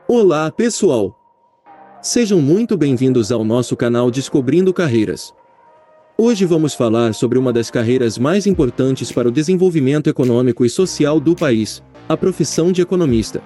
Olá, pessoal! Sejam muito bem-vindos ao nosso canal Descobrindo Carreiras. Hoje vamos falar sobre uma das carreiras mais importantes para o desenvolvimento econômico e social do país, a profissão de economista.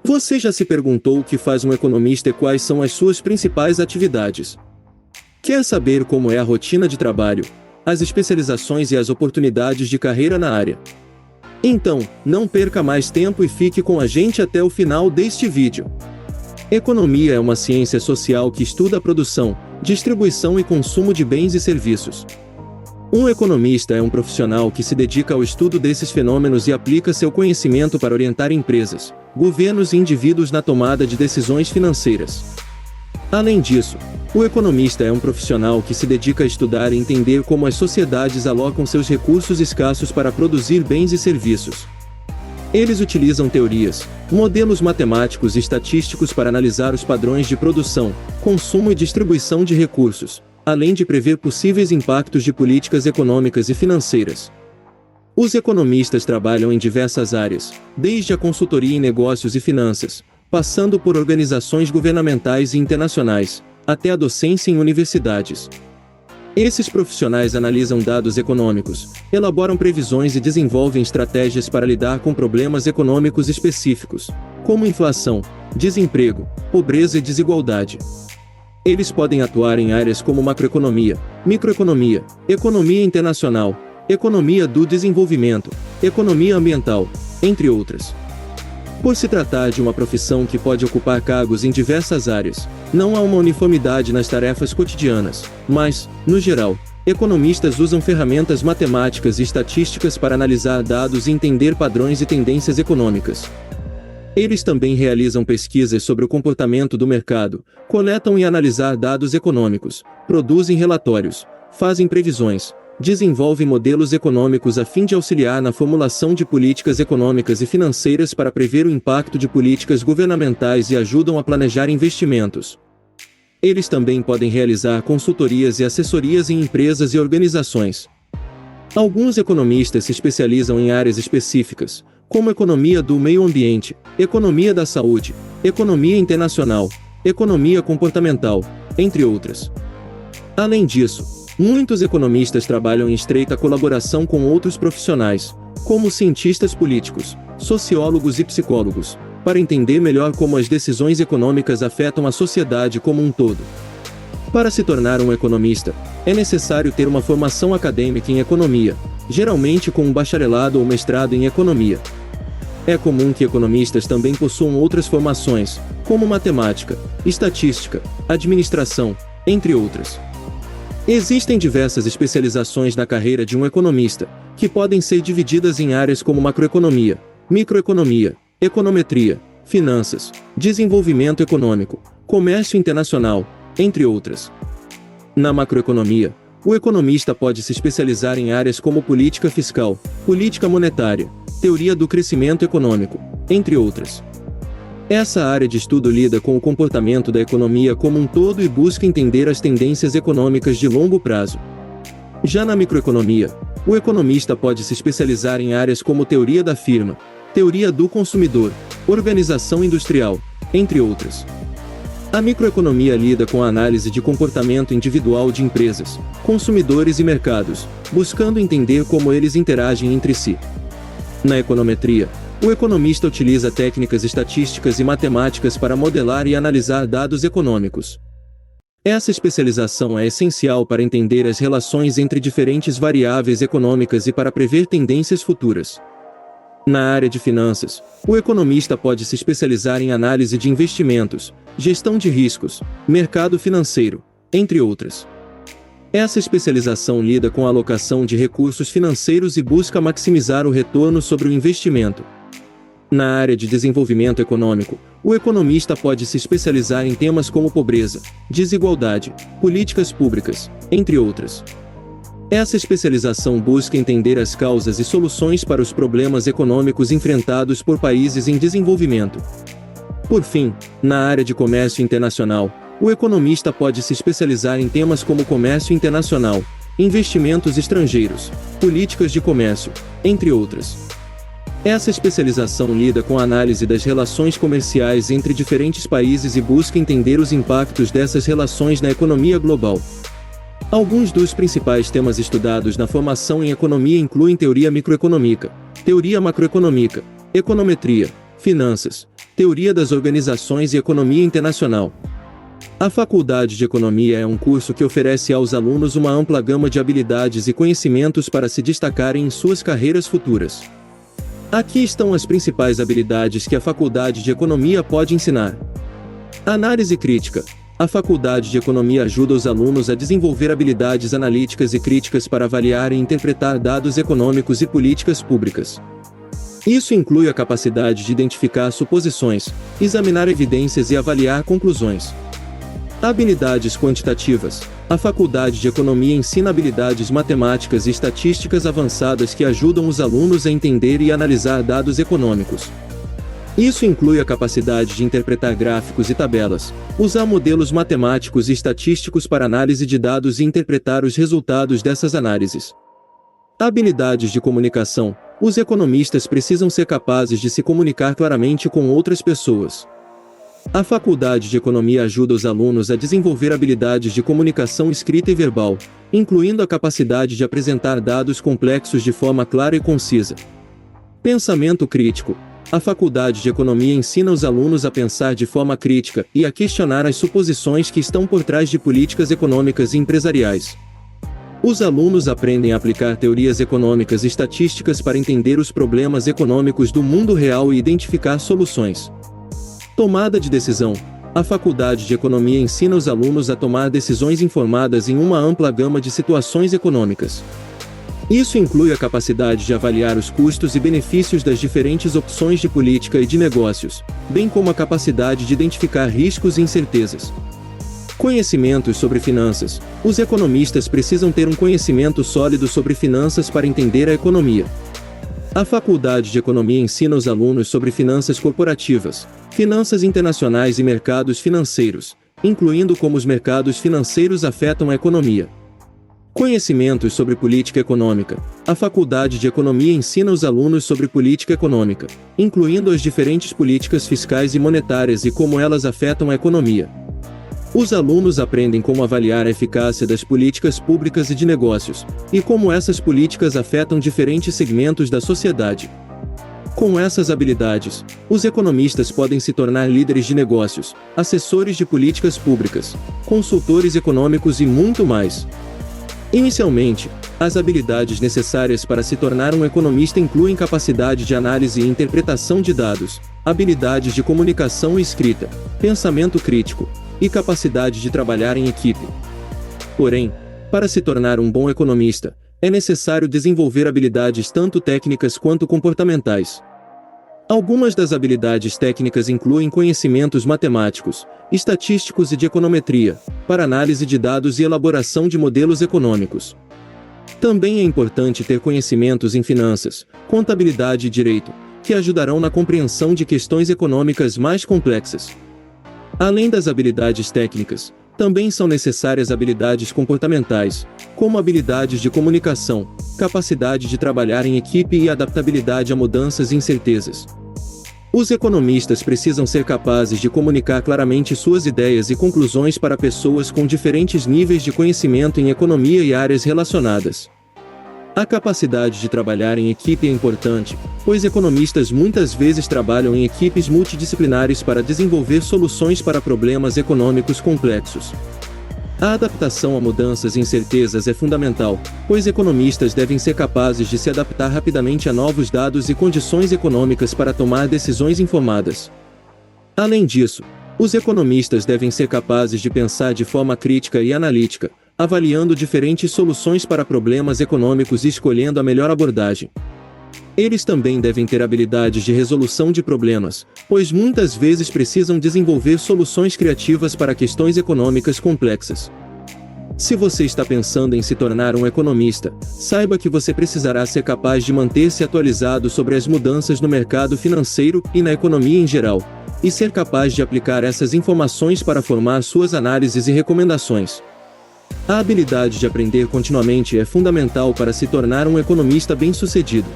Você já se perguntou o que faz um economista e quais são as suas principais atividades? Quer saber como é a rotina de trabalho, as especializações e as oportunidades de carreira na área? Então, não perca mais tempo e fique com a gente até o final deste vídeo. Economia é uma ciência social que estuda a produção, distribuição e consumo de bens e serviços. Um economista é um profissional que se dedica ao estudo desses fenômenos e aplica seu conhecimento para orientar empresas, governos e indivíduos na tomada de decisões financeiras. Além disso, o economista é um profissional que se dedica a estudar e entender como as sociedades alocam seus recursos escassos para produzir bens e serviços. Eles utilizam teorias, modelos matemáticos e estatísticos para analisar os padrões de produção, consumo e distribuição de recursos, além de prever possíveis impactos de políticas econômicas e financeiras. Os economistas trabalham em diversas áreas, desde a consultoria em negócios e finanças, passando por organizações governamentais e internacionais, até a docência em universidades. Esses profissionais analisam dados econômicos, elaboram previsões e desenvolvem estratégias para lidar com problemas econômicos específicos, como inflação, desemprego, pobreza e desigualdade. Eles podem atuar em áreas como macroeconomia, microeconomia, economia internacional, economia do desenvolvimento, economia ambiental, entre outras. Por se tratar de uma profissão que pode ocupar cargos em diversas áreas, não há uma uniformidade nas tarefas cotidianas, mas, no geral, economistas usam ferramentas matemáticas e estatísticas para analisar dados e entender padrões e tendências econômicas. Eles também realizam pesquisas sobre o comportamento do mercado, coletam e analisam dados econômicos, produzem relatórios, fazem previsões, desenvolve modelos econômicos a fim de auxiliar na formulação de políticas econômicas e financeiras para prever o impacto de políticas governamentais e ajudam a planejar investimentos. Eles também podem realizar consultorias e assessorias em empresas e organizações. Alguns economistas se especializam em áreas específicas, como economia do meio ambiente, economia da saúde, economia internacional, economia comportamental, entre outras. Além disso, muitos economistas trabalham em estreita colaboração com outros profissionais, como cientistas políticos, sociólogos e psicólogos, para entender melhor como as decisões econômicas afetam a sociedade como um todo. Para se tornar um economista, é necessário ter uma formação acadêmica em economia, geralmente com um bacharelado ou mestrado em economia. É comum que economistas também possuam outras formações, como matemática, estatística, administração, entre outras. Existem diversas especializações na carreira de um economista, que podem ser divididas em áreas como macroeconomia, microeconomia, econometria, finanças, desenvolvimento econômico, comércio internacional, entre outras. Na macroeconomia, o economista pode se especializar em áreas como política fiscal, política monetária, teoria do crescimento econômico, entre outras. Essa área de estudo lida com o comportamento da economia como um todo e busca entender as tendências econômicas de longo prazo. Já na microeconomia, o economista pode se especializar em áreas como teoria da firma, teoria do consumidor, organização industrial, entre outras. A microeconomia lida com a análise de comportamento individual de empresas, consumidores e mercados, buscando entender como eles interagem entre si. Na econometria, o economista utiliza técnicas estatísticas e matemáticas para modelar e analisar dados econômicos. Essa especialização é essencial para entender as relações entre diferentes variáveis econômicas e para prever tendências futuras. Na área de finanças, o economista pode se especializar em análise de investimentos, gestão de riscos, mercado financeiro, entre outras. Essa especialização lida com a alocação de recursos financeiros e busca maximizar o retorno sobre o investimento. Na área de desenvolvimento econômico, o economista pode se especializar em temas como pobreza, desigualdade, políticas públicas, entre outras. Essa especialização busca entender as causas e soluções para os problemas econômicos enfrentados por países em desenvolvimento. Por fim, na área de comércio internacional, o economista pode se especializar em temas como comércio internacional, investimentos estrangeiros, políticas de comércio, entre outras. Essa especialização lida com a análise das relações comerciais entre diferentes países e busca entender os impactos dessas relações na economia global. Alguns dos principais temas estudados na formação em economia incluem teoria microeconômica, teoria macroeconômica, econometria, finanças, teoria das organizações e economia internacional. A Faculdade de Economia é um curso que oferece aos alunos uma ampla gama de habilidades e conhecimentos para se destacarem em suas carreiras futuras. Aqui estão as principais habilidades que a Faculdade de Economia pode ensinar. Análise crítica. A Faculdade de Economia ajuda os alunos a desenvolver habilidades analíticas e críticas para avaliar e interpretar dados econômicos e políticas públicas. Isso inclui a capacidade de identificar suposições, examinar evidências e avaliar conclusões. Habilidades quantitativas. A Faculdade de Economia ensina habilidades matemáticas e estatísticas avançadas que ajudam os alunos a entender e analisar dados econômicos. Isso inclui a capacidade de interpretar gráficos e tabelas, usar modelos matemáticos e estatísticos para análise de dados e interpretar os resultados dessas análises. Habilidades de comunicação. Os economistas precisam ser capazes de se comunicar claramente com outras pessoas. A Faculdade de Economia ajuda os alunos a desenvolver habilidades de comunicação escrita e verbal, incluindo a capacidade de apresentar dados complexos de forma clara e concisa. Pensamento crítico. A Faculdade de Economia ensina os alunos a pensar de forma crítica e a questionar as suposições que estão por trás de políticas econômicas e empresariais. Os alunos aprendem a aplicar teorias econômicas e estatísticas para entender os problemas econômicos do mundo real e identificar soluções. Tomada de decisão. A Faculdade de Economia ensina os alunos a tomar decisões informadas em uma ampla gama de situações econômicas. Isso inclui a capacidade de avaliar os custos e benefícios das diferentes opções de política e de negócios, bem como a capacidade de identificar riscos e incertezas. Conhecimentos sobre finanças. Os economistas precisam ter um conhecimento sólido sobre finanças para entender a economia. A Faculdade de Economia ensina os alunos sobre finanças corporativas, finanças internacionais e mercados financeiros, incluindo como os mercados financeiros afetam a economia. Conhecimentos sobre política econômica. A Faculdade de Economia ensina os alunos sobre política econômica, incluindo as diferentes políticas fiscais e monetárias e como elas afetam a economia. Os alunos aprendem como avaliar a eficácia das políticas públicas e de negócios, e como essas políticas afetam diferentes segmentos da sociedade. Com essas habilidades, os economistas podem se tornar líderes de negócios, assessores de políticas públicas, consultores econômicos e muito mais. Inicialmente, as habilidades necessárias para se tornar um economista incluem capacidade de análise e interpretação de dados, habilidades de comunicação e escrita, pensamento crítico, e capacidade de trabalhar em equipe. Porém, para se tornar um bom economista, é necessário desenvolver habilidades tanto técnicas quanto comportamentais. Algumas das habilidades técnicas incluem conhecimentos matemáticos, estatísticos e de econometria, para análise de dados e elaboração de modelos econômicos. Também é importante ter conhecimentos em finanças, contabilidade e direito, que ajudarão na compreensão de questões econômicas mais complexas. Além das habilidades técnicas, também são necessárias habilidades comportamentais, como habilidades de comunicação, capacidade de trabalhar em equipe e adaptabilidade a mudanças e incertezas. Os economistas precisam ser capazes de comunicar claramente suas ideias e conclusões para pessoas com diferentes níveis de conhecimento em economia e áreas relacionadas. A capacidade de trabalhar em equipe é importante, pois economistas muitas vezes trabalham em equipes multidisciplinares para desenvolver soluções para problemas econômicos complexos. A adaptação a mudanças e incertezas é fundamental, pois economistas devem ser capazes de se adaptar rapidamente a novos dados e condições econômicas para tomar decisões informadas. Além disso, os economistas devem ser capazes de pensar de forma crítica e analítica, avaliando diferentes soluções para problemas econômicos e escolhendo a melhor abordagem. Eles também devem ter habilidades de resolução de problemas, pois muitas vezes precisam desenvolver soluções criativas para questões econômicas complexas. Se você está pensando em se tornar um economista, saiba que você precisará ser capaz de manter-se atualizado sobre as mudanças no mercado financeiro e na economia em geral, e ser capaz de aplicar essas informações para formar suas análises e recomendações. A habilidade de aprender continuamente é fundamental para se tornar um economista bem-sucedido.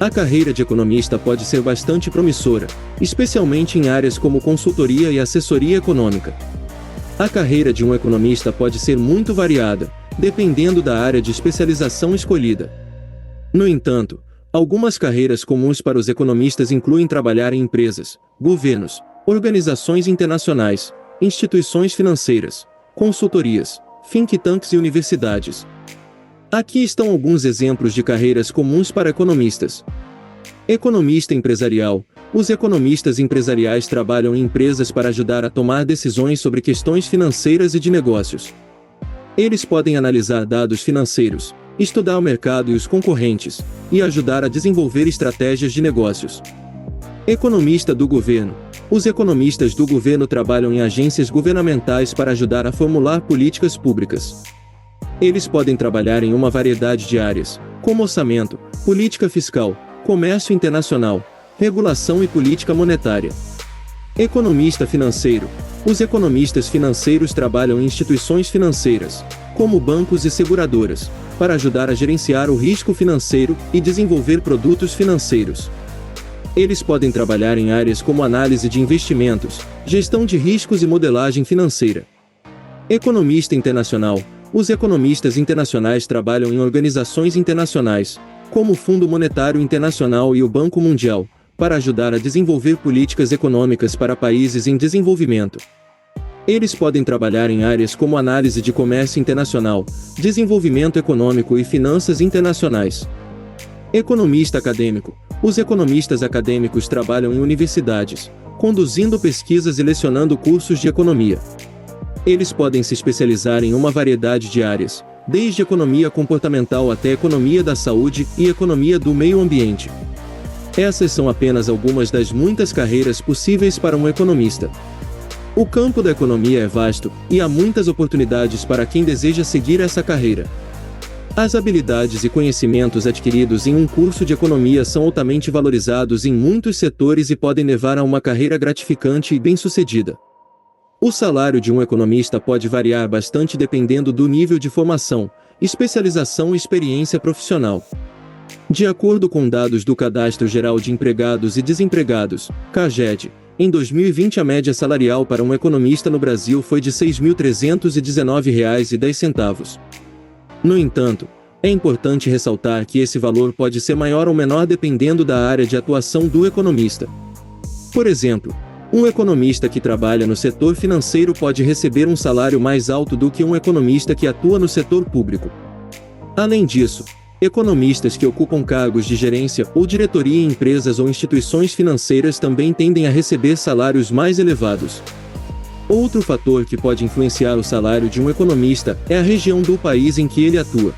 A carreira de economista pode ser bastante promissora, especialmente em áreas como consultoria e assessoria econômica. A carreira de um economista pode ser muito variada, dependendo da área de especialização escolhida. No entanto, algumas carreiras comuns para os economistas incluem trabalhar em empresas, governos, organizações internacionais, instituições financeiras, consultorias, think tanks e universidades. Aqui estão alguns exemplos de carreiras comuns para economistas. Economista empresarial. Os economistas empresariais trabalham em empresas para ajudar a tomar decisões sobre questões financeiras e de negócios. Eles podem analisar dados financeiros, estudar o mercado e os concorrentes, e ajudar a desenvolver estratégias de negócios. Economista do governo. Os economistas do governo trabalham em agências governamentais para ajudar a formular políticas públicas. Eles podem trabalhar em uma variedade de áreas, como orçamento, política fiscal, comércio internacional, regulação e política monetária. Economista financeiro. Os economistas financeiros trabalham em instituições financeiras, como bancos e seguradoras, para ajudar a gerenciar o risco financeiro e desenvolver produtos financeiros. Eles podem trabalhar em áreas como análise de investimentos, gestão de riscos e modelagem financeira. Economista internacional. Os economistas internacionais trabalham em organizações internacionais, como o Fundo Monetário Internacional e o Banco Mundial, para ajudar a desenvolver políticas econômicas para países em desenvolvimento. Eles podem trabalhar em áreas como análise de comércio internacional, desenvolvimento econômico e finanças internacionais. Economista acadêmico. Os economistas acadêmicos trabalham em universidades, conduzindo pesquisas e lecionando cursos de economia. Eles podem se especializar em uma variedade de áreas, desde economia comportamental até economia da saúde e economia do meio ambiente. Essas são apenas algumas das muitas carreiras possíveis para um economista. O campo da economia é vasto, e há muitas oportunidades para quem deseja seguir essa carreira. As habilidades e conhecimentos adquiridos em um curso de economia são altamente valorizados em muitos setores e podem levar a uma carreira gratificante e bem-sucedida. O salário de um economista pode variar bastante dependendo do nível de formação, especialização e experiência profissional. De acordo com dados do Cadastro Geral de Empregados e Desempregados, CAGED, em 2020 a média salarial para um economista no Brasil foi de R$ 6.319,10. No entanto, é importante ressaltar que esse valor pode ser maior ou menor dependendo da área de atuação do economista. Por exemplo, um economista que trabalha no setor financeiro pode receber um salário mais alto do que um economista que atua no setor público. Além disso, economistas que ocupam cargos de gerência ou diretoria em empresas ou instituições financeiras também tendem a receber salários mais elevados. Outro fator que pode influenciar o salário de um economista é a região do país em que ele atua.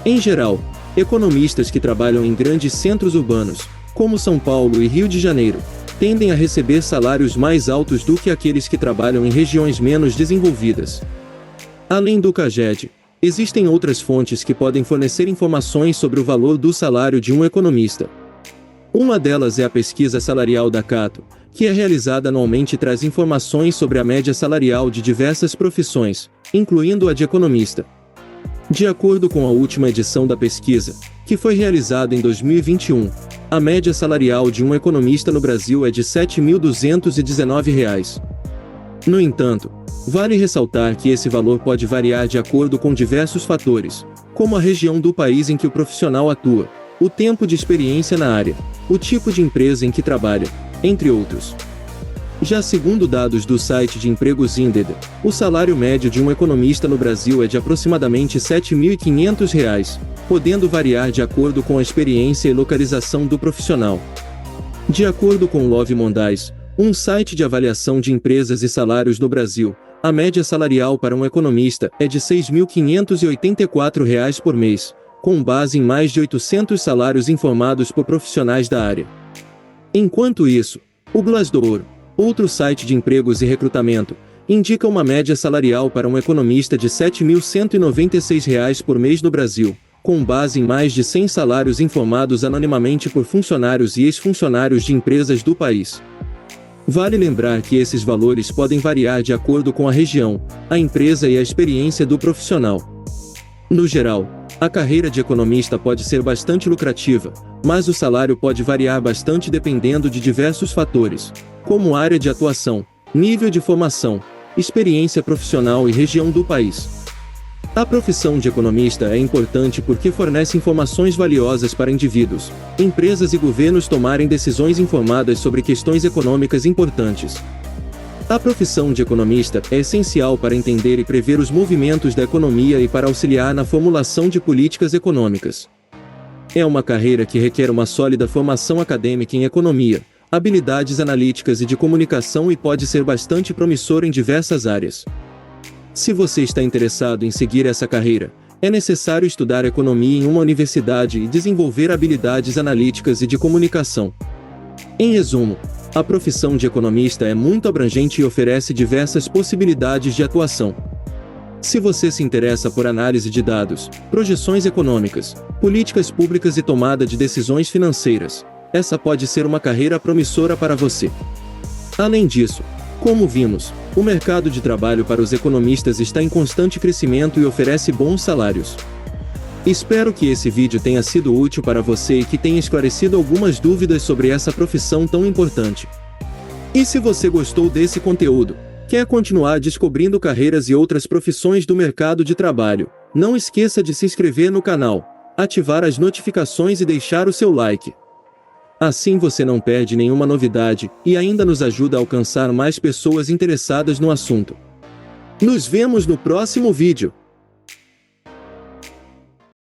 Em geral, economistas que trabalham em grandes centros urbanos, como São Paulo e Rio de Janeiro, tendem a receber salários mais altos do que aqueles que trabalham em regiões menos desenvolvidas. Além do CAGED, existem outras fontes que podem fornecer informações sobre o valor do salário de um economista. Uma delas é a pesquisa salarial da Cato, que é realizada anualmente e traz informações sobre a média salarial de diversas profissões, incluindo a de economista. De acordo com a última edição da pesquisa, que foi realizada em 2021, a média salarial de um economista no Brasil é de R$ 7.219. No entanto, vale ressaltar que esse valor pode variar de acordo com diversos fatores, como a região do país em que o profissional atua, o tempo de experiência na área, o tipo de empresa em que trabalha, entre outros. Já segundo dados do site de empregos Indeed, o salário médio de um economista no Brasil é de aproximadamente R$ 7.500, podendo variar de acordo com a experiência e localização do profissional. De acordo com Love Mondays, um site de avaliação de empresas e salários no Brasil, a média salarial para um economista é de R$ 6.584 por mês, com base em mais de 800 salários informados por profissionais da área. Enquanto isso, o Glassdoor, outro site de empregos e recrutamento, indica uma média salarial para um economista de R$ 7.196 por mês no Brasil, com base em mais de 100 salários informados anonimamente por funcionários e ex-funcionários de empresas do país. Vale lembrar que esses valores podem variar de acordo com a região, a empresa e a experiência do profissional. No geral, a carreira de economista pode ser bastante lucrativa, mas o salário pode variar bastante dependendo de diversos fatores, como área de atuação, nível de formação, experiência profissional e região do país. A profissão de economista é importante porque fornece informações valiosas para indivíduos, empresas e governos tomarem decisões informadas sobre questões econômicas importantes. A profissão de economista é essencial para entender e prever os movimentos da economia e para auxiliar na formulação de políticas econômicas. É uma carreira que requer uma sólida formação acadêmica em economia, habilidades analíticas e de comunicação e pode ser bastante promissora em diversas áreas. Se você está interessado em seguir essa carreira, é necessário estudar economia em uma universidade e desenvolver habilidades analíticas e de comunicação. Em resumo, a profissão de economista é muito abrangente e oferece diversas possibilidades de atuação. Se você se interessa por análise de dados, projeções econômicas, políticas públicas e tomada de decisões financeiras, essa pode ser uma carreira promissora para você. Além disso, como vimos, o mercado de trabalho para os economistas está em constante crescimento e oferece bons salários. Espero que esse vídeo tenha sido útil para você e que tenha esclarecido algumas dúvidas sobre essa profissão tão importante. E se você gostou desse conteúdo, quer continuar descobrindo carreiras e outras profissões do mercado de trabalho, não esqueça de se inscrever no canal, ativar as notificações e deixar o seu like. Assim você não perde nenhuma novidade e ainda nos ajuda a alcançar mais pessoas interessadas no assunto. Nos vemos no próximo vídeo.